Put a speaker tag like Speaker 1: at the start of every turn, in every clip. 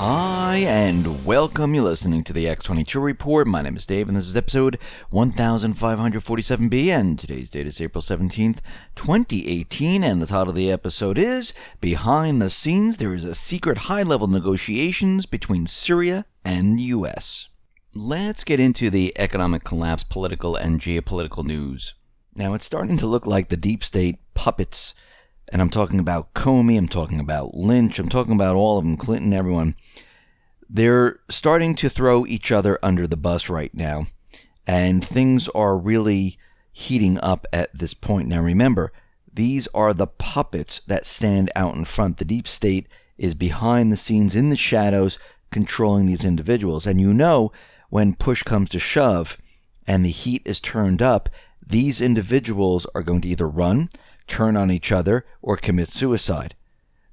Speaker 1: Hi, and welcome. You're listening to the X22 Report. My name is Dave, and this is episode 1547B, and today's date is April 17th, 2018, and the title of the episode is Behind the Scenes, There is a Secret High-Level Negotiations Between Syria and the U.S. Let's get into the economic collapse, political, and geopolitical news. Now, it's starting to look like the deep state puppets, and I'm talking about Comey, I'm talking about Lynch, I'm talking about all of them, Clinton, everyone. They're starting to throw each other under the bus right now, and things are really heating up at this point. Now remember, these are the puppets that stand out in front. The deep state is behind the scenes, in the shadows, controlling these individuals. And you know, when push comes to shove and the heat is turned up, these individuals are going to either run, turn on each other, or commit suicide.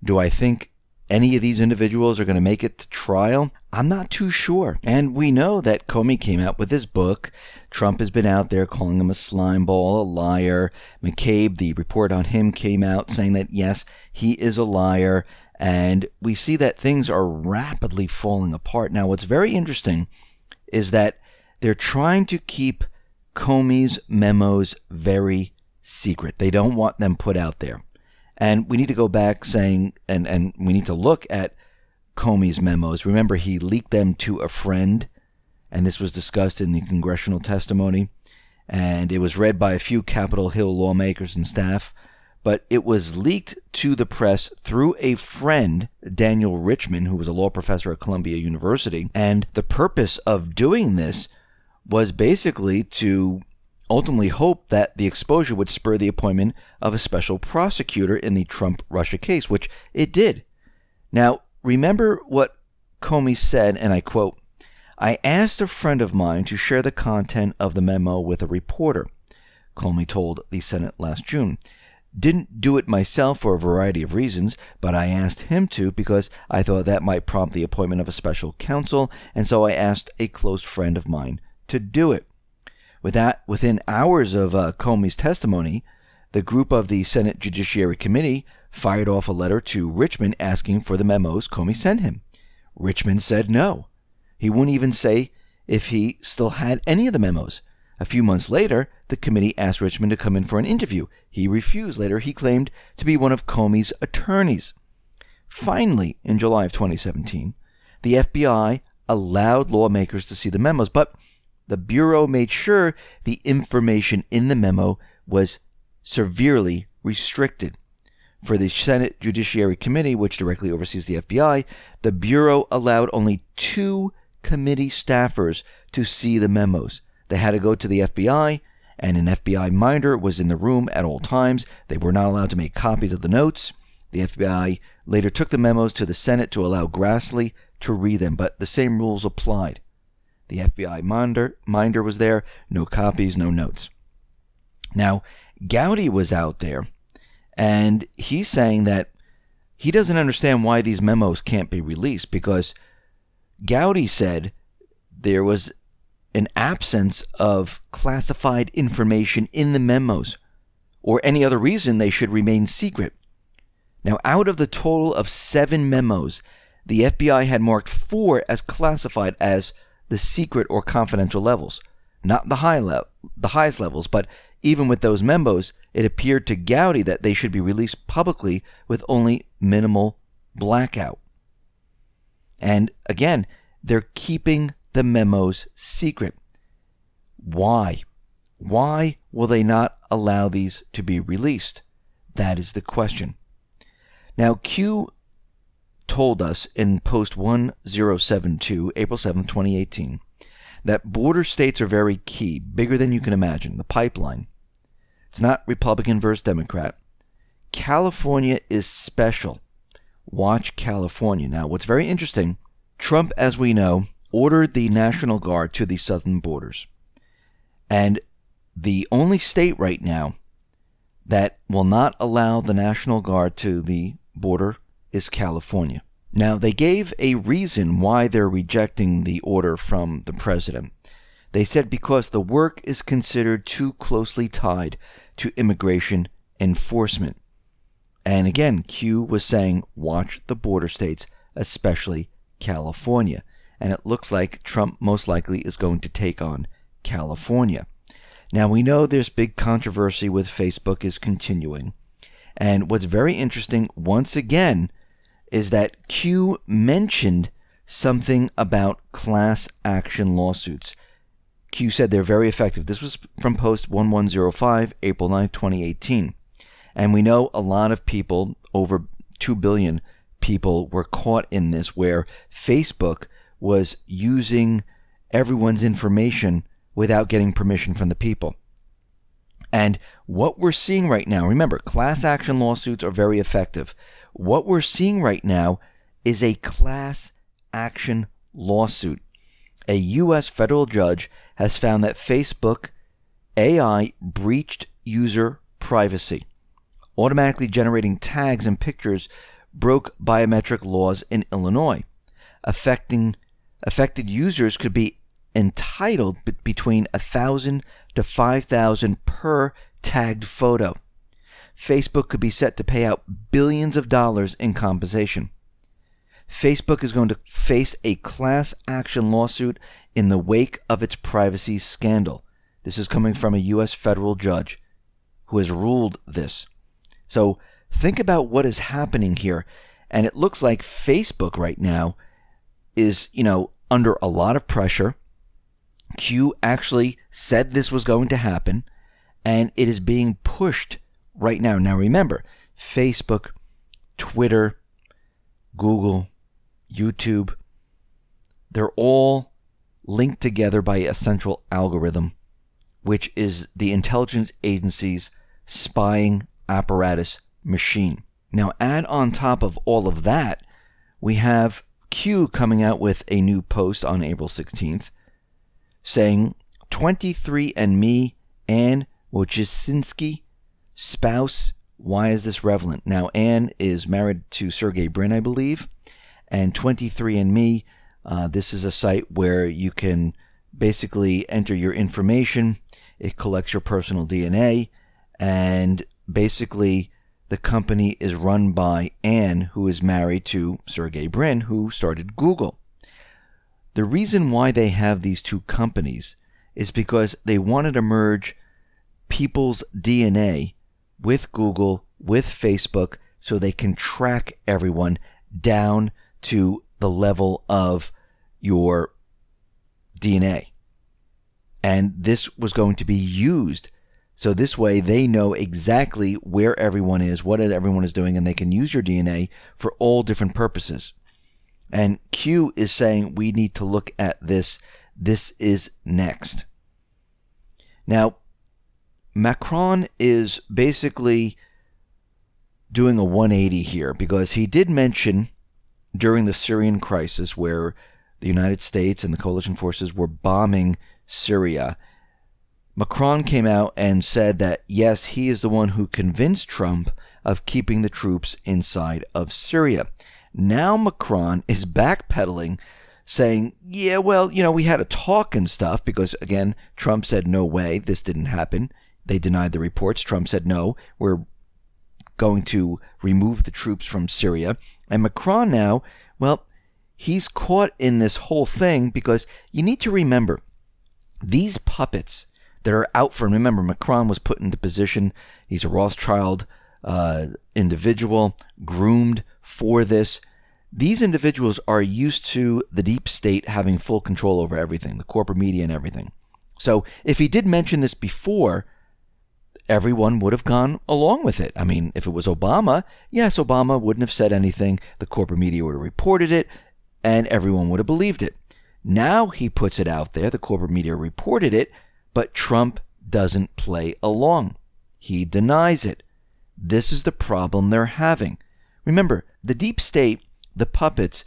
Speaker 1: Do I think any of these individuals are going to make it to trial? I'm not too sure. And we know that Comey came out with his book. Trump has been out there calling him a slimeball, a liar. McCabe, the report on him, came out saying that, yes, he is a liar. And we see that things are rapidly falling apart. Now, what's very interesting is that they're trying to keep Comey's memos very secret. They don't want them put out there. And we need to go back saying, and we need to look at Comey's memos. Remember, he leaked them to a friend, and this was discussed in the congressional testimony, and it was read by a few Capitol Hill lawmakers and staff, but it was leaked to the press through a friend, Daniel Richman, who was a law professor at Columbia University, and the purpose of doing this was basically to ultimately hoped that the exposure would spur the appointment of a special prosecutor in the Trump-Russia case, which it did. Now, remember what Comey said, and I quote, "I asked a friend of mine to share the content of the memo with a reporter," Comey told the Senate last June. "Didn't do it myself for a variety of reasons, but I asked him to because I thought that might prompt the appointment of a special counsel, and so I asked a close friend of mine to do it." Within hours of Comey's testimony, the group of the Senate Judiciary Committee fired off a letter to Richmond asking for the memos Comey sent him. Richmond said no. He wouldn't even say if he still had any of the memos. A few months later, the committee asked Richmond to come in for an interview. He refused. Later, he claimed to be one of Comey's attorneys. Finally, in July of 2017, the FBI allowed lawmakers to see the memos, but the Bureau made sure the information in the memo was severely restricted. For the Senate Judiciary Committee, which directly oversees the FBI, the Bureau allowed only 2 committee staffers to see the memos. They had to go to the FBI, and an FBI minder was in the room at all times. They were not allowed to make copies of the notes. The FBI later took the memos to the Senate to allow Grassley to read them, but the same rules applied. The FBI minder was there, no copies, no notes. Now, Gowdy was out there, and he's saying that he doesn't understand why these memos can't be released, because Gowdy said there was an absence of classified information in the memos, or any other reason they should remain secret. Now, out of the total of 7 memos, the FBI had marked 4 as classified as the secret or confidential levels, not the highest levels, but even with those memos, it appeared to Gowdy that they should be released publicly with only minimal blackout. And again, they're keeping the memos secret. Why? Why will they not allow these to be released? That is the question. Now, Q told us in Post 1072, April 7, 2018, that border states are very key, bigger than you can imagine, the pipeline. It's not Republican versus Democrat. California is special. Watch California. Now, what's very interesting, Trump, as we know, ordered the National Guard to the southern borders. And the only state right now that will not allow the National Guard to the border is California. Now, they gave a reason why they're rejecting the order from the president. They said because the work is considered too closely tied to immigration enforcement. And again, Q was saying, watch the border states, especially California. And it looks like Trump most likely is going to take on California. Now, we know there's big controversy with Facebook is continuing. And what's very interesting, once again, is that Q mentioned something about class action lawsuits. Q said they're very effective. This was from post 1105, April 9th, 2018. And we know a lot of people, over 2 billion people, were caught in this, where Facebook was using everyone's information without getting permission from the people. And what we're seeing right now, remember, class action lawsuits are very effective. What we're seeing right now is a class action lawsuit. A U.S. federal judge has found that Facebook AI breached user privacy. Automatically generating tags and pictures broke biometric laws in Illinois. Affected users could be entitled between $1,000 to $5,000 per tagged photo. Facebook could be set to pay out billions of dollars in compensation. Facebook is going to face a class action lawsuit in the wake of its privacy scandal. This is coming from a U.S. federal judge who has ruled this. So think about what is happening here. And it looks like Facebook right now is, under a lot of pressure. Q actually said this was going to happen, and it is being pushed right now. Now remember, Facebook, Twitter, Google, YouTube, they're all linked together by a central algorithm, which is the intelligence agency's spying apparatus machine. Now add on top of all of that, we have Q coming out with a new post on April 16th saying 23andMe Anne Wojcicki spouse, why is this relevant? Now Anne is married to Sergey Brin, I believe, and 23andMe, this is a site where you can basically enter your information. It collects your personal DNA, and basically the company is run by Anne, who is married to Sergey Brin, who started Google. The reason why they have these two companies is because they wanted to merge people's DNA with Google, with Facebook, so they can track everyone down to the level of your DNA. And this was going to be used. So this way they know exactly where everyone is, what everyone is doing, and they can use your DNA for all different purposes. And Q is saying we need to look at this. This is next. Now, Macron is basically doing a 180 here, because he did mention during the Syrian crisis, where the United States and the coalition forces were bombing Syria, Macron came out and said that, yes, he is the one who convinced Trump of keeping the troops inside of Syria. Now Macron is backpedaling, saying, yeah, well, we had a talk and stuff, because, again, Trump said, no way, this didn't happen. They denied the reports. Trump said, no, we're going to remove the troops from Syria. And Macron now, well, he's caught in this whole thing, because you need to remember, these puppets that are out for, remember, Macron was put into position. He's a Rothschild individual, groomed for this. These individuals are used to the deep state having full control over everything, the corporate media and everything. So if he did mention this before, everyone would have gone along with it. I mean, if it was Obama, yes, Obama wouldn't have said anything. The corporate media would have reported it, and everyone would have believed it. Now he puts it out there. The corporate media reported it, but Trump doesn't play along. He denies it. This is the problem they're having. Remember, the deep state, the puppets,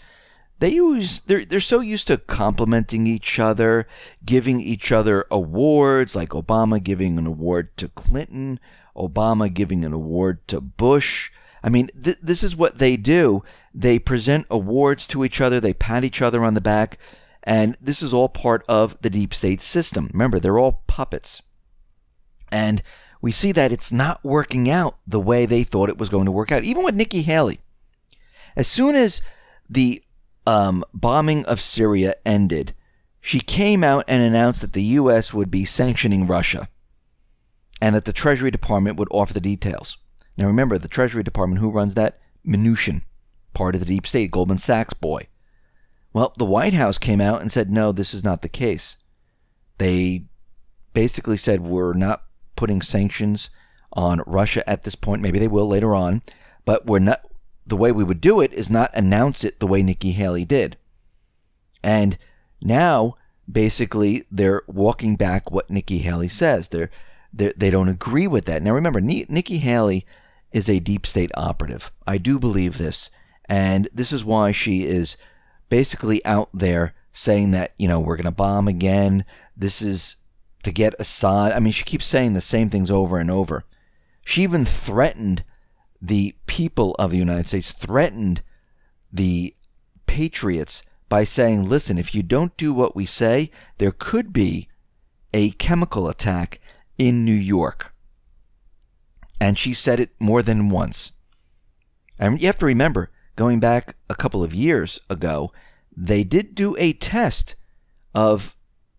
Speaker 1: they're so used to complimenting each other, giving each other awards, like Obama giving an award to Clinton, Obama giving an award to Bush. I mean, this is what they do. They present awards to each other, they pat each other on the back, and this is all part of the deep state system. Remember, they're all puppets. And we see that it's not working out the way they thought it was going to work out, even with Nikki Haley. As soon as the bombing of Syria ended, she came out and announced that the U.S. would be sanctioning Russia and that the Treasury Department would offer the details. Now remember, the Treasury Department, who runs that? Mnuchin, part of the deep state, Goldman Sachs boy. Well, the White House came out and said, no, this is not the case. They basically said, we're not putting sanctions on Russia at this point. Maybe they will later on, but we're not. The way we would do it is not announce it the way Nikki Haley did. And now, basically, they're walking back what Nikki Haley says. They don't agree with that. Now, remember, Nikki Haley is a deep state operative. I do believe this. And this is why she is basically out there saying that, we're going to bomb again. This is to get Assad. I mean, she keeps saying the same things over and over. She even threatened the people of the United States, threatened the patriots by saying, listen, if you don't do what we say, there could be a chemical attack in New York. And she said it more than once. And you have to remember, going back a couple of years ago, they did do a test of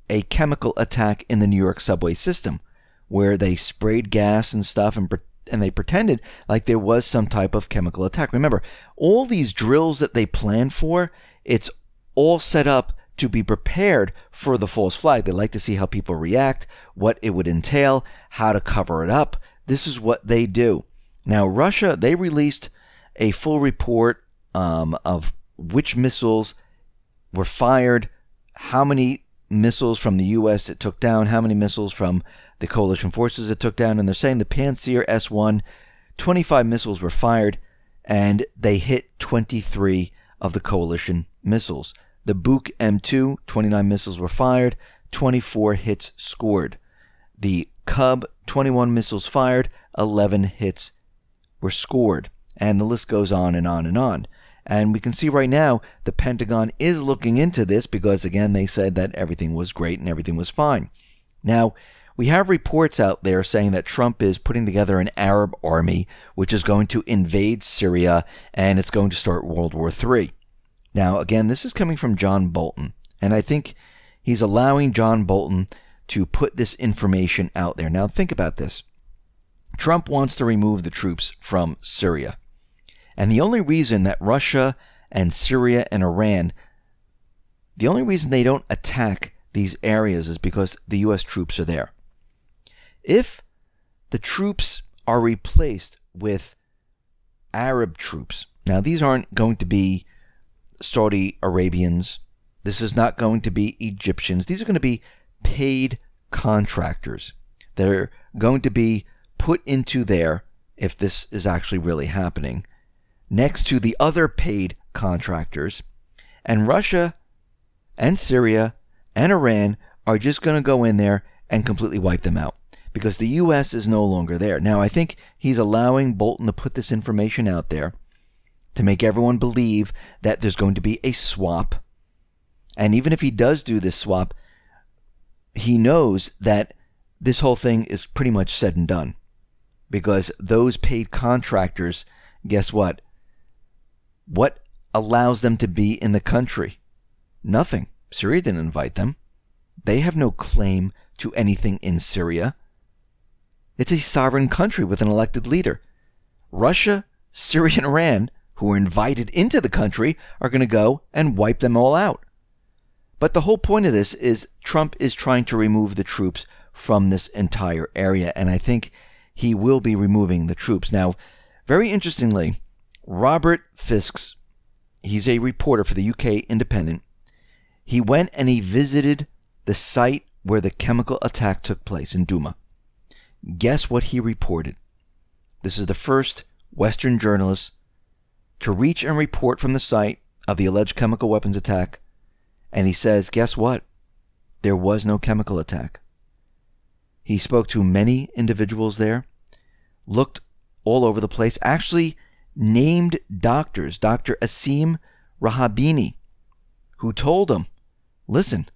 Speaker 1: a chemical attack in the New York subway system where they sprayed gas and stuff and they pretended like there was some type of chemical attack. Remember, all these drills that they plan for, it's all set up to be prepared for the false flag. They like to see how people react, what it would entail, how to cover it up. This is what they do. Now, Russia, they released a full report of which missiles were fired, how many missiles from the U.S. it took down, how many missiles from the coalition forces it took down, and they're saying the Pantsir S-1, 25 missiles were fired, and they hit 23 of the coalition missiles. The Buk M2, 29 missiles were fired, 24 hits scored. The Cub, 21 missiles fired, 11 hits were scored. And the list goes on and on and on. And we can see right now the Pentagon is looking into this because, again, they said that everything was great and everything was fine. Now, we have reports out there saying that Trump is putting together an Arab army which is going to invade Syria and it's going to start World War III. Now, again, this is coming from John Bolton, and I think he's allowing John Bolton to put this information out there. Now, think about this. Trump wants to remove the troops from Syria. And the only reason that Russia and Syria and Iran, the only reason they don't attack these areas is because the U.S. troops are there. If the troops are replaced with Arab troops, now these aren't going to be Saudi Arabians, this is not going to be Egyptians, these are going to be paid contractors that are going to be put into there, if this is actually really happening, next to the other paid contractors, and Russia and Syria and Iran are just going to go in there and completely wipe them out because the U.S. is no longer there. Now, I think he's allowing Bolton to put this information out there to make everyone believe that there's going to be a swap. And even if he does do this swap, he knows that this whole thing is pretty much said and done because those paid contractors, guess what? What allows them to be in the country? Nothing. Syria didn't invite them. They have no claim to anything in Syria. It's a sovereign country with an elected leader. Russia, Syria, and Iran, who are invited into the country, are going to go and wipe them all out. But the whole point of this is Trump is trying to remove the troops from this entire area, and I think he will be removing the troops. Now, very interestingly, Robert Fiskes, he's a reporter for the UK Independent, he went and he visited the site where the chemical attack took place in Duma. Guess what he reported? This is the first Western journalist to reach and report from the site of the alleged chemical weapons attack. And he says, guess what? There was no chemical attack. He spoke to many individuals there, looked all over the place, actually named doctors, Dr. Asim Rahabini, who told him, listen,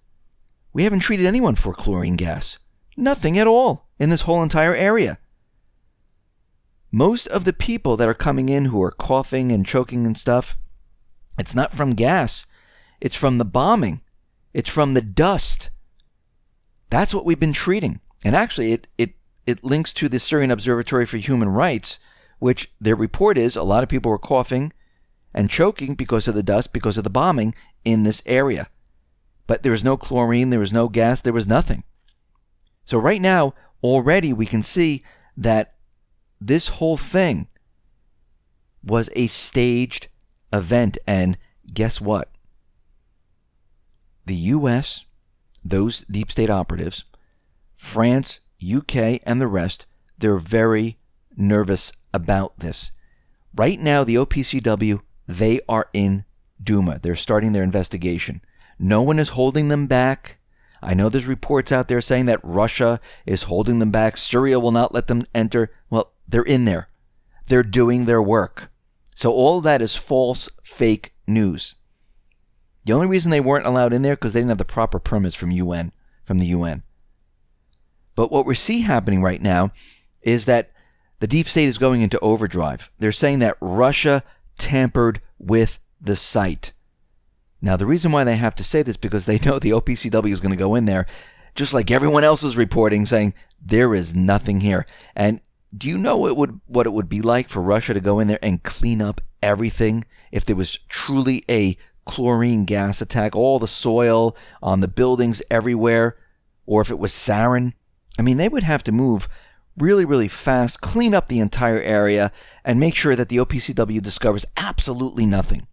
Speaker 1: we haven't treated anyone for chlorine gas. Nothing at all in this whole entire area. Most of the people that are coming in who are coughing and choking and stuff, it's not from gas. It's from the bombing. It's from the dust. That's what we've been treating. And actually, it links to the Syrian Observatory for Human Rights, which their report is a lot of people were coughing and choking because of the dust, because of the bombing in this area. But there was no chlorine, there was no gas, there was nothing. So right now, already we can see that this whole thing was a staged event. And guess what? The U.S., those deep state operatives, France, UK, and the rest, they're very nervous about this. Right now, the OPCW, they are in Duma. They're starting their investigation. No one is holding them back. I know there's reports out there saying that Russia is holding them back. Syria will not let them enter. Well, they're in there. They're doing their work. So all that is false, fake news. The only reason they weren't allowed in there because they didn't have the proper permits from the UN. But what we see happening right now is that the deep state is going into overdrive. They're saying that Russia tampered with the site. Now, the reason why they have to say this is because they know the OPCW is going to go in there, just like everyone else is reporting, saying there is nothing here. And do you know what it would be like for Russia to go in there and clean up everything if there was truly a chlorine gas attack, all the soil on the buildings everywhere, or if it was sarin? I mean, they would have to move really, really fast, clean up the entire area, and make sure that the OPCW discovers absolutely nothing.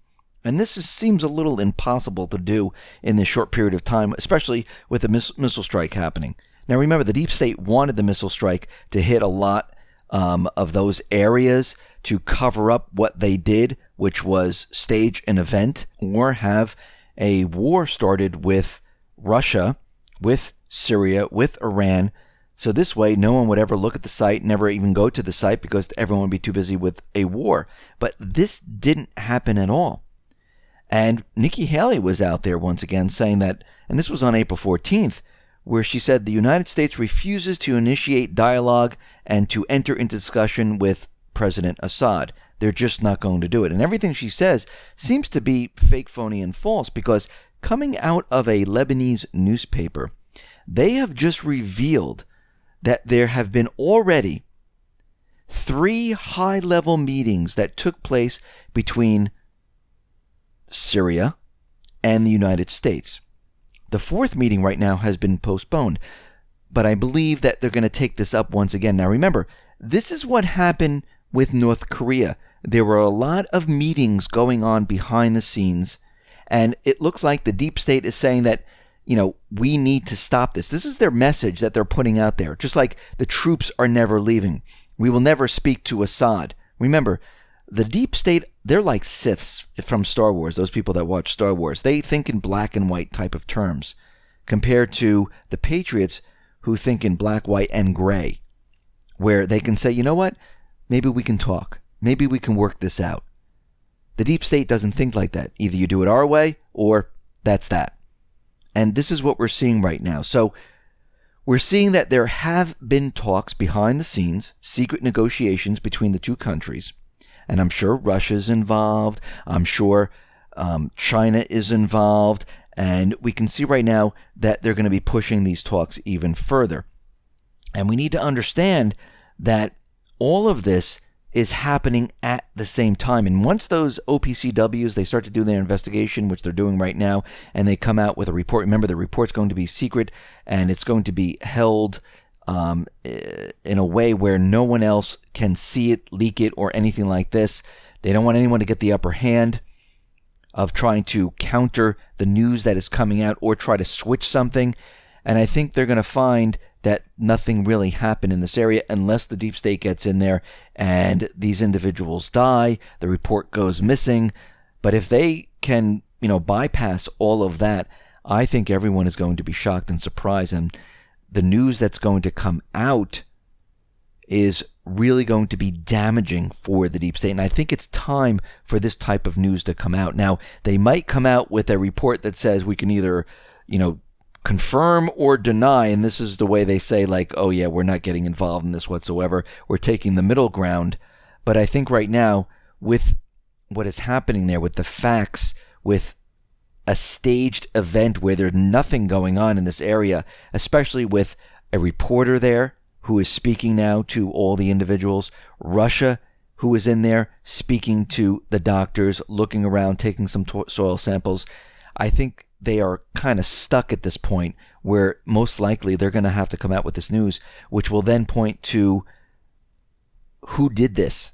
Speaker 1: And this seems a little impossible to do in this short period of time, especially with the missile strike happening. Now remember, the deep state wanted the missile strike to hit a lot of those areas to cover up what they did, which was stage an event or have a war started with Russia, with Syria, with Iran. So this way, no one would ever look at the site, never even go to the site because everyone would be too busy with a war. But this didn't happen at all. And Nikki Haley was out there once again saying that, and this was on April 14th, where she said the United States refuses to initiate dialogue and to enter into discussion with President Assad. They're just not going to do it. And everything she says seems to be fake, phony, and false, because coming out of a Lebanese newspaper, they have just revealed that there have been already 3 high-level meetings that took place between Syria and the United States. The 4th meeting right now has been postponed, but I believe that they're going to take this up once again. Now remember, this is what happened with North Korea. There were a lot of meetings going on behind the scenes, and it looks like the deep state is saying that, we need to stop this. This is their message that they're putting out there, just like the troops are never leaving. We will never speak to Assad. Remember, the deep state, they're like Siths from Star Wars, those people that watch Star Wars. They think in black and white type of terms, compared to the Patriots who think in black, white, and gray, where they can say, you know what, maybe we can talk. Maybe we can work this out. The deep state doesn't think like that. Either you do it our way, or that's that. And this is what we're seeing right now. So we're seeing that there have been talks behind the scenes, secret negotiations between the two countries. And I'm sure Russia's involved. I'm sure China is involved. And we can see right now that they're going to be pushing these talks even further. And we need to understand that all of this is happening at the same time. And once those OPCWs, they start to do their investigation, which they're doing right now, and they come out with a report. Remember, the report's going to be secret, and it's going to be held in a way where no one else can see it, leak it, or anything like this. They don't want anyone to get the upper hand of trying to counter the news that is coming out or try to switch something. And I think they're going to find that nothing really happened in this area unless the deep state gets in there and these individuals die, the report goes missing. But if they can, bypass all of that, I think everyone is going to be shocked and surprised. And the news that's going to come out is really going to be damaging for the deep state. And I think it's time for this type of news to come out. Now, they might come out with a report that says we can either, confirm or deny, and this is the way they say, like, oh yeah, we're not getting involved in this whatsoever. We're taking the middle ground. But I think right now, with what is happening there, with the facts, with a staged event where there's nothing going on in this area, especially with a reporter there who is speaking now to all the individuals, Russia who is in there speaking to the doctors, looking around, taking some soil samples. I think they are kind of stuck at this point where most likely they're going to have to come out with this news, which will then point to who did this,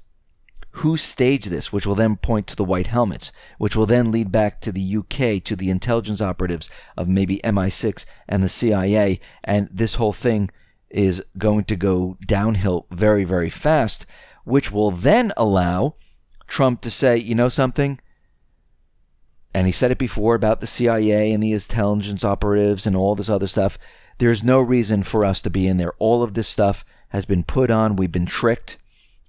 Speaker 1: who staged this, which will then point to the white helmets, which will then lead back to the UK, to the intelligence operatives of maybe MI6 and the CIA, and this whole thing is going to go downhill very, very fast, which will then allow Trump to say, you know something? And he said it before about the CIA and the intelligence operatives and all this other stuff. There's no reason for us to be in there. All of this stuff has been put on. We've been tricked.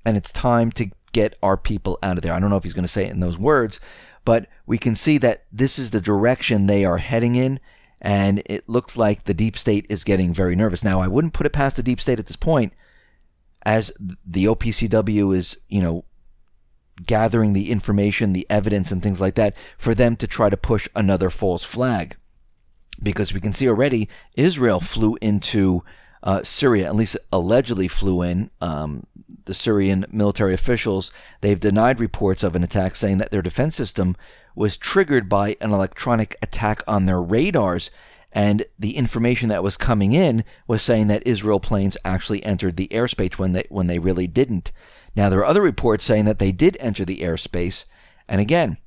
Speaker 1: And it's time to get our people out of there. I don't know if he's going to say it in those words, but we can see that this is the direction they are heading in. And it looks like the deep state is getting very nervous. Now, I wouldn't put it past the deep state at this point, as the OPCW is, gathering the information, the evidence, and things like that, for them to try to push another false flag. Because we can see already Israel flew into Syria, at least allegedly flew in. The Syrian military officials, they've denied reports of an attack, saying that their defense system was triggered by an electronic attack on their radars. And the information that was coming in was saying that Israel planes actually entered the airspace when they really didn't. Now, there are other reports saying that they did enter the airspace. And again,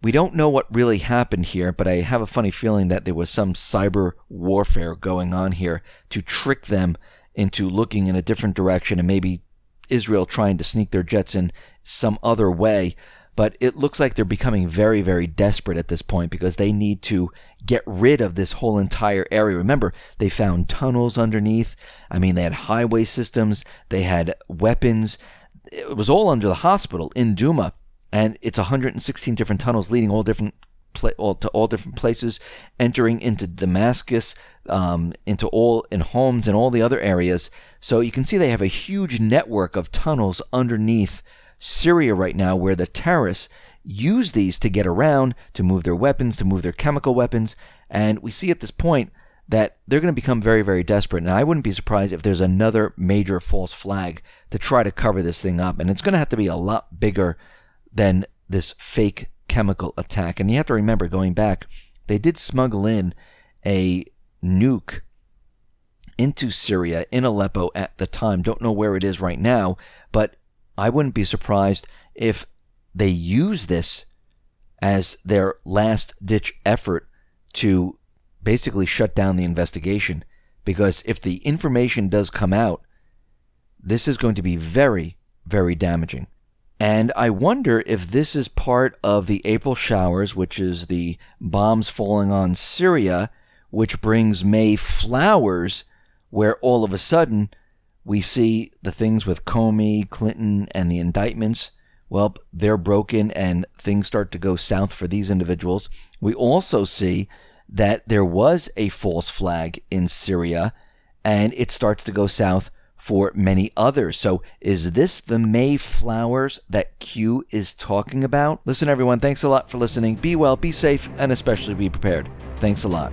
Speaker 1: we don't know what really happened here, but I have a funny feeling that there was some cyber warfare going on here to trick them into looking in a different direction, and maybe Israel trying to sneak their jets in some other way. But it looks like they're becoming very, very desperate at this point because they need to get rid of this whole entire area. Remember, they found tunnels underneath. I mean, they had highway systems. They had weapons. It was all under the hospital in Duma. And it's 116 different tunnels leading all different places, entering into Damascus, in homes and all the other areas. So you can see they have a huge network of tunnels underneath Syria right now, where the terrorists use these to get around, to move their weapons, to move their chemical weapons. And we see at this point that they're going to become very, very desperate. And I wouldn't be surprised if there's another major false flag to try to cover this thing up. And it's going to have to be a lot bigger than this fake chemical attack. And you have to remember, going back, they did smuggle in a nuke into Syria, in Aleppo at the time. Don't know where it is right now, but I wouldn't be surprised if they use this as their last-ditch effort to basically shut down the investigation. Because if the information does come out, this is going to be very, very damaging. And I wonder if this is part of the April showers, which is the bombs falling on Syria, which brings May flowers, where all of a sudden we see the things with Comey, Clinton, and the indictments. Well, they're broken and things start to go south for these individuals. We also see that there was a false flag in Syria, and it starts to go south for many others. So is this the May flowers that Q is talking about? Listen, everyone, thanks a lot for listening. Be well, be safe, and especially be prepared. Thanks a lot.